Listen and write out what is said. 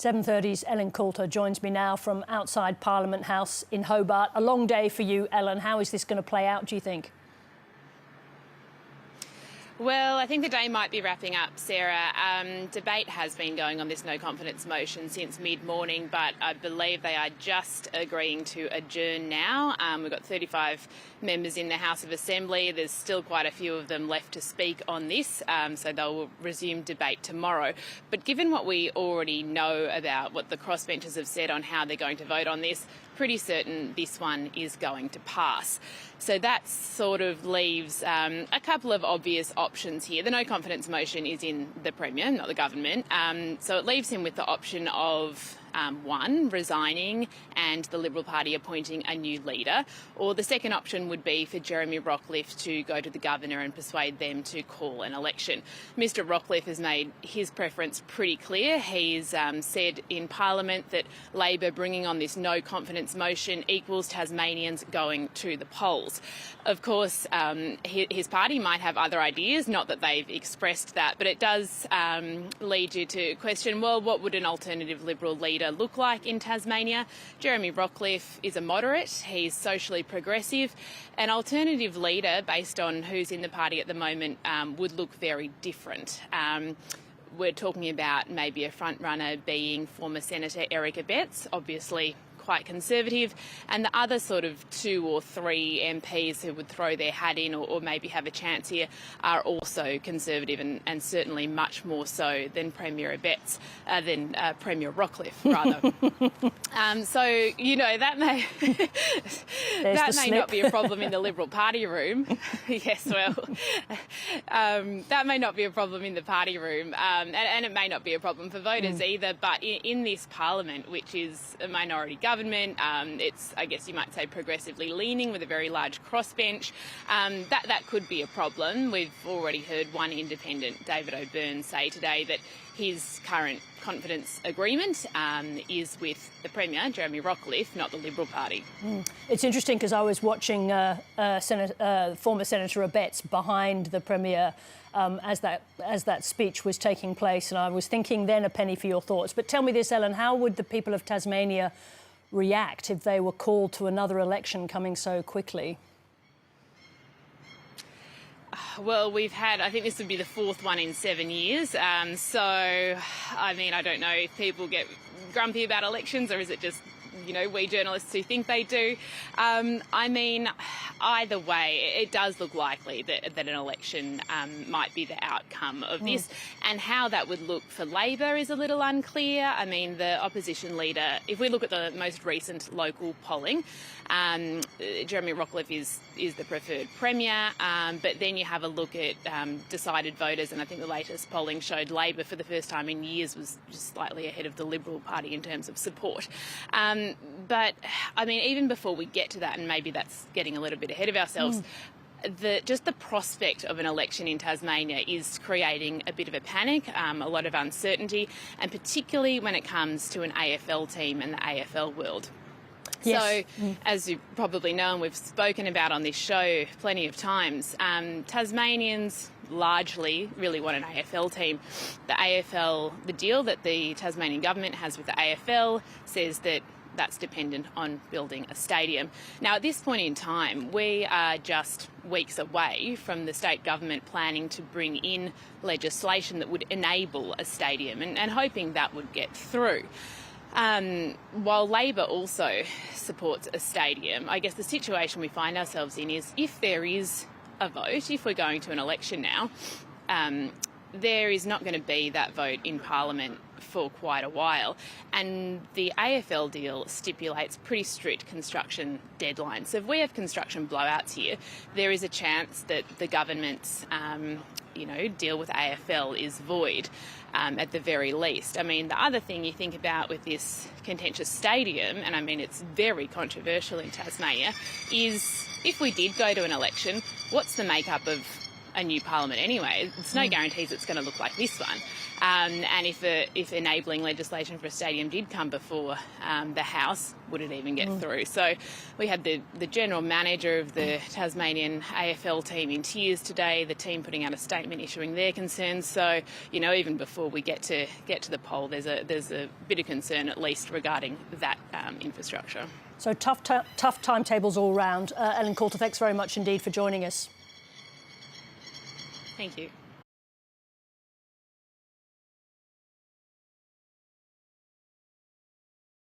7:30's Ellen Coulter joins me now from outside Parliament House in Hobart. A long day for you, Ellen. How is this going to play out, do you think? Well, I think the day might be wrapping up, Sarah. Debate has been going on this no confidence motion since mid-morning, but I believe they are just agreeing to adjourn now. We've got 35 members in the House of Assembly. There's still quite a few of them left to speak on this, so they'll resume debate tomorrow. But given what we already know about what the crossbenchers have said on how they're going to vote on this, pretty certain this one is going to pass. So that sort of leaves a couple of obvious options here. The no confidence motion is in the Premier, not the government. So it leaves him with the option of one, resigning and the Liberal Party appointing a new leader, or the second option would be for Jeremy Rockliff to go to the governor and persuade them to call an election. Mr Rockliff has made his preference pretty clear. He's said in Parliament that Labor bringing on this no confidence motion equals Tasmanians going to the polls. Of course, his party might have other ideas, not that they've expressed that, but it does lead you to question, well, what would an alternative Liberal leader look like in Tasmania? Jeremy Rockliff is a moderate, he's socially progressive. An alternative leader, based on who's in the party at the moment, would look very different. We're talking about maybe a front runner being former Senator Eric Abetz, obviously quite conservative, and the other sort of 2 or 3 MPs who would throw their hat in or maybe have a chance here are also conservative and certainly much more so than Premier Abetz, than Premier Rockliff, rather. So, you know, that may not be a problem in the Liberal Party room. Yes, well, that may not be a problem in the party room, and it may not be a problem for voters either, but in this Parliament, which is a minority government, it's, I guess you might say, progressively leaning with a very large crossbench. That could be a problem. We've already heard one independent, David O'Byrne, say today that his current confidence agreement is with the Premier, Jeremy Rockliff, not the Liberal Party. It's interesting because I was watching former Senator Abetz behind the Premier as that speech was taking place, and I was thinking then, a penny for your thoughts. But tell me this, Ellen, how would the people of Tasmania react if they were called to another election coming so quickly? Well, I think this would be the 4th one in 7 years. So, I mean, I don't know if people get grumpy about elections, or is it just, you know, we journalists who think they do. I mean, either way, it does look likely that an election might be the outcome of this. And how that would look for Labor is a little unclear. I mean, the opposition leader, if we look at the most recent local polling, Jeremy Rockliff is the preferred Premier, but then you have a look at decided voters, and I think the latest polling showed Labor for the first time in years was just slightly ahead of the Liberal Party in terms of support. But, I mean, even before we get to that, and maybe that's getting a little bit ahead of ourselves, just the prospect of an election in Tasmania is creating a bit of a panic, a lot of uncertainty, and particularly when it comes to an AFL team and the AFL world. Yes. So, as you probably know, and we've spoken about on this show plenty of times, Tasmanians largely really want an AFL team. The AFL, the deal that the Tasmanian government has with the AFL says that that's dependent on building a stadium. Now, at this point in time, we are just weeks away from the state government planning to bring in legislation that would enable a stadium and hoping that would get through. While Labor also supports a stadium, I guess the situation we find ourselves in is if there is a vote, if we're going to an election now, there is not going to be that vote in Parliament for quite a while. And the AFL deal stipulates pretty strict construction deadlines. So if we have construction blowouts here, there is a chance that the government's deal with AFL is void at the very least. I mean, the other thing you think about with this contentious stadium, and I mean it's very controversial in Tasmania, is if we did go to an election, what's the makeup of a new parliament anyway. It's no guarantees it's going to look like this one. And if enabling legislation for a stadium did come before the House, would it even get through? So we had the general manager of the Tasmanian AFL team in tears today, the team putting out a statement issuing their concerns. So, you know, even before we get to the poll, there's a bit of concern at least regarding that infrastructure. So tough timetables all round. Ellen Coulter, thanks very much indeed for joining us. Thank you.